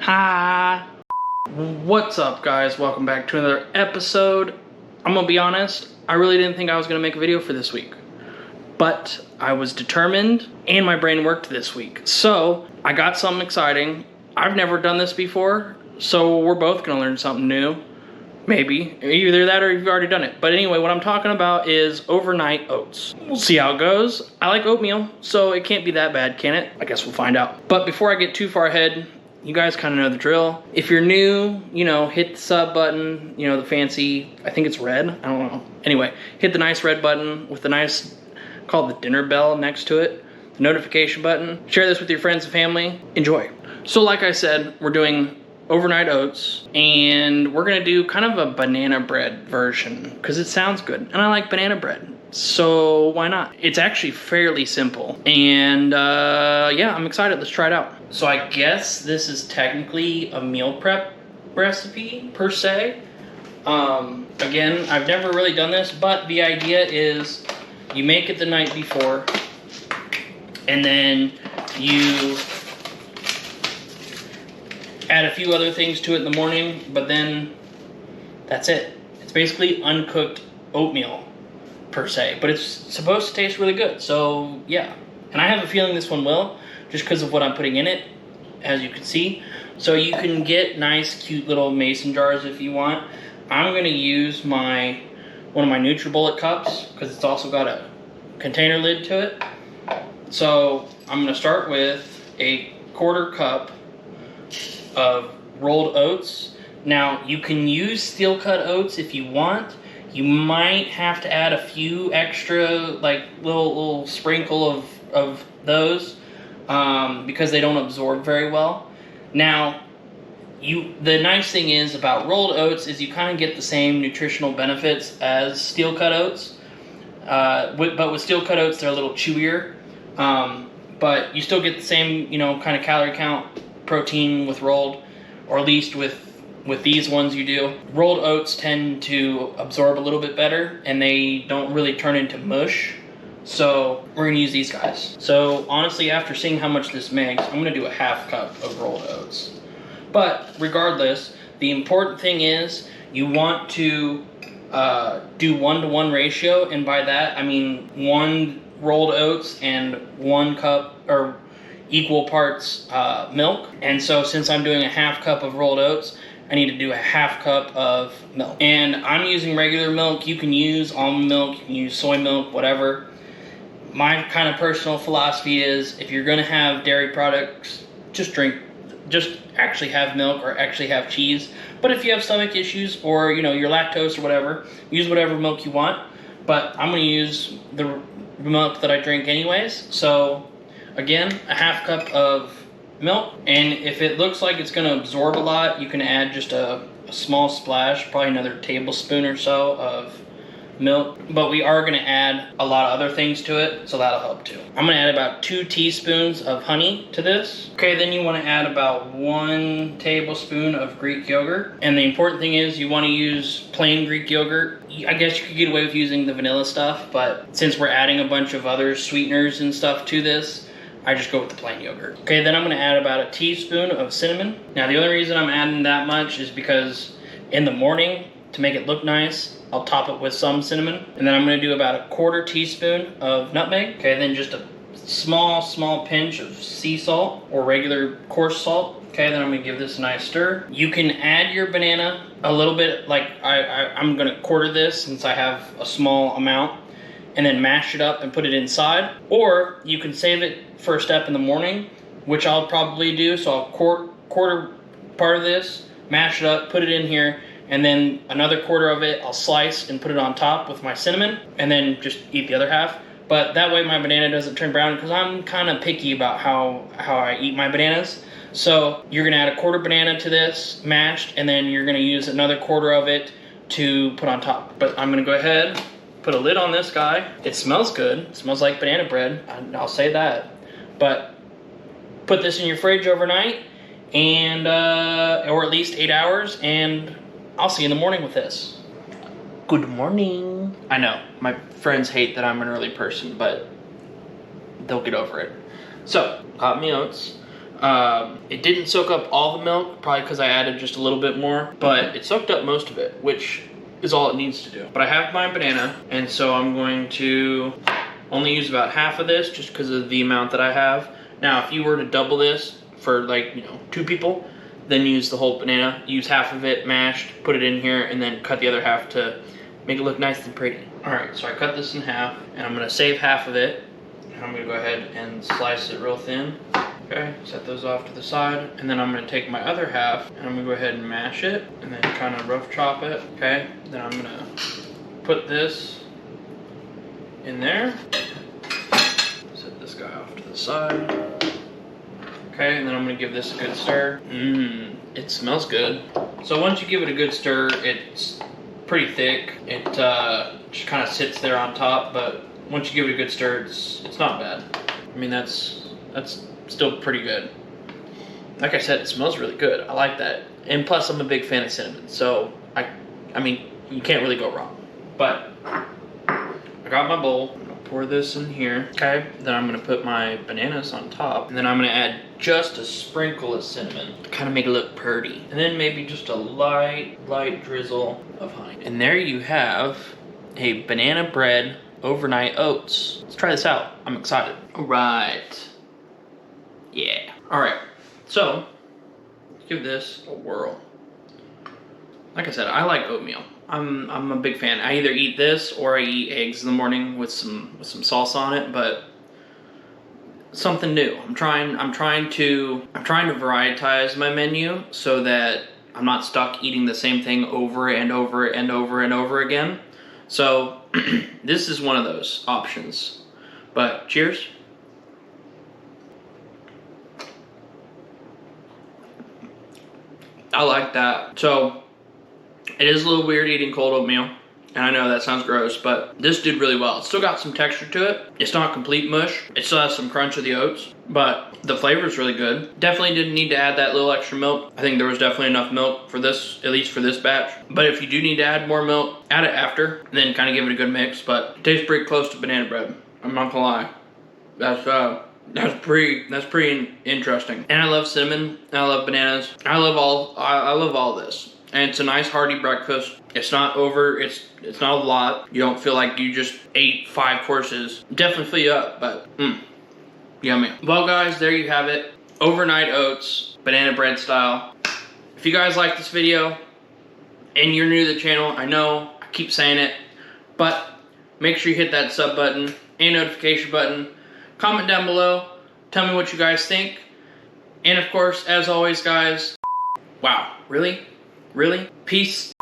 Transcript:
Hi. What's up, guys? Welcome back to another episode. I'm gonna be honest, I really didn't think I was gonna make a video for this week, but I was determined and my brain worked this week. So I got something exciting. I've never done this before, so we're both gonna learn something new. Maybe. Either that or you've already done it. But anyway, what I'm talking about is overnight oats. We'll see how it goes. I like oatmeal, so it can't be that bad, can it? I guess we'll find out. But before I get too far ahead, you guys kind of know the drill. If you're new, hit the sub button, the fancy, I think it's red, I don't know. Anyway, hit the nice red button with the nice, called the dinner bell next to it, the notification button. Share this with your friends and family. Enjoy. So like I said, we're doing overnight oats, and we're gonna do kind of a banana bread version because it sounds good, and I like banana bread, so why not? It's actually fairly simple, and yeah, I'm excited. Let's try it out. So I guess this is technically a meal prep recipe per se. Again, I've never really done this, but the idea is you make it the night before, and then you add a few other things to it in the morning, but then that's it. It's basically uncooked oatmeal per se, but it's supposed to taste really good, so yeah. And I have a feeling this one will, just because of what I'm putting in it, as you can see. So you can get nice, cute little mason jars if you want. I'm gonna use one of my NutriBullet cups, because it's also got a container lid to it. So I'm gonna start with a 1/4 cup of rolled oats. Now you can use steel cut oats if you want. You might have to add a few extra, like little sprinkle of those because they don't absorb very well. Now the nice thing is about rolled oats is you kind of get the same nutritional benefits as steel cut oats, but with steel cut oats they're a little chewier, but you still get the same kind of calorie count, protein with rolled, or at least with these ones you do. Rolled oats tend to absorb a little bit better, and they don't really turn into mush, so we're gonna use these guys. So honestly, after seeing how much this makes, I'm gonna do a 1/2 cup of rolled oats. But regardless, the important thing is you want to do 1-to-1 ratio, and by that I mean 1 rolled oats and 1 cup or equal parts milk. And so since I'm doing a 1/2 cup of rolled oats, I need to do a 1/2 cup of milk. And I'm using regular milk. You can use almond milk, you can use soy milk, whatever. My kind of personal philosophy is if you're gonna have dairy products, just actually have milk or actually have cheese. But if you have stomach issues or you're lactose or whatever, use whatever milk you want. But I'm gonna use the milk that I drink anyways. So again, a 1/2 cup of milk, and if it looks like it's going to absorb a lot, you can add just a small splash, probably another tablespoon or so of milk. But we are going to add a lot of other things to it, so that'll help too. I'm going to add about 2 teaspoons of honey to this. Okay, then you want to add about 1 tablespoon of Greek yogurt. And the important thing is you want to use plain Greek yogurt. I guess you could get away with using the vanilla stuff, but since we're adding a bunch of other sweeteners and stuff to this, I just go with the plain yogurt. Okay, then I'm gonna add about a teaspoon of cinnamon. Now the only reason I'm adding that much is because in the morning, to make it look nice, I'll top it with some cinnamon. And then I'm gonna do about a 1/4 teaspoon of nutmeg. Okay, then just a small pinch of sea salt or regular coarse salt. Okay, then I'm gonna give this a nice stir. You can add your banana a little bit, like I'm gonna 1/4 this since I have a small amount, and then mash it up and put it inside. Or you can save it for a step in the morning, which I'll probably do. So I'll quarter part of this, mash it up, put it in here, and then another 1/4 of it I'll slice and put it on top with my cinnamon, and then just eat the other half. But that way my banana doesn't turn brown, because I'm kind of picky about how I eat my bananas. So you're gonna add a 1/4 banana to this, mashed, and then you're gonna use another 1/4 of it to put on top. But I'm gonna go ahead, put a lid on this guy. It smells good. It smells like banana bread. I'll say that. But put this in your fridge overnight, and or at least 8 hours, and I'll see you in the morning with this. Good morning. I know, my friends hate that I'm an early person, but they'll get over it. So, got me oats. It didn't soak up all the milk, probably because I added just a little bit more, but it soaked up most of it, which is all it needs to do. But I have my banana, and so I'm going to only use about half of this just because of the amount that I have. Now, if you were to double this for like, you know, 2 people, then use the whole banana, use half of it mashed, put it in here, and then cut the other half to make it look nice and pretty. All right, so I cut this in half, and I'm gonna save half of it, and I'm gonna go ahead and slice it real thin. Okay, set those off to the side, and then I'm gonna take my other half, and I'm gonna go ahead and mash it, and then kind of rough chop it, okay? Then I'm gonna put this in there. Set this guy off to the side. Okay, and then I'm gonna give this a good stir. It smells good. So once you give it a good stir, it's pretty thick. It just kind of sits there on top, but once you give it a good stir, it's not bad. I mean, that's still pretty good. Like I said, it smells really good. I like that. And plus, I'm a big fan of cinnamon, so I mean, you can't really go wrong. But I got my bowl. I'm gonna pour this in here. Okay, then I'm gonna put my bananas on top, and then I'm gonna add just a sprinkle of cinnamon to kind of make it look pretty. And then maybe just a light drizzle of honey. And there you have a banana bread overnight oats. Let's try this out. I'm excited. All right. Yeah. All right. So, let's give this a whirl. Like I said, I like oatmeal. I'm a big fan. I either eat this or I eat eggs in the morning with some salsa on it, but something new. I'm trying to varietize my menu so that I'm not stuck eating the same thing over and over and over and over again. So this is one of those options. But cheers. I like that. So it is a little weird eating cold oatmeal, and I know that sounds gross, but this did really well. It's still got some texture to it. It's not complete mush. It still has some crunch of the oats, but the flavor is really good. Definitely didn't need to add that little extra milk. I think there was definitely enough milk for this, at least for this batch. But if you do need to add more milk, add it after, then kind of give it a good mix. But it tastes pretty close to banana bread. I'm not gonna lie. That's pretty interesting. And I love cinnamon. And I love bananas. I love all this. And it's a nice hearty breakfast. It's not it's not a lot. You don't feel like you just ate 5 courses. Definitely fill you up, but yummy. Well guys, there you have it. Overnight oats, banana bread style. If you guys like this video and you're new to the channel, I know I keep saying it, but make sure you hit that sub button and notification button. Comment down below. Tell me what you guys think. And of course, as always guys, wow, really? Really? Peace.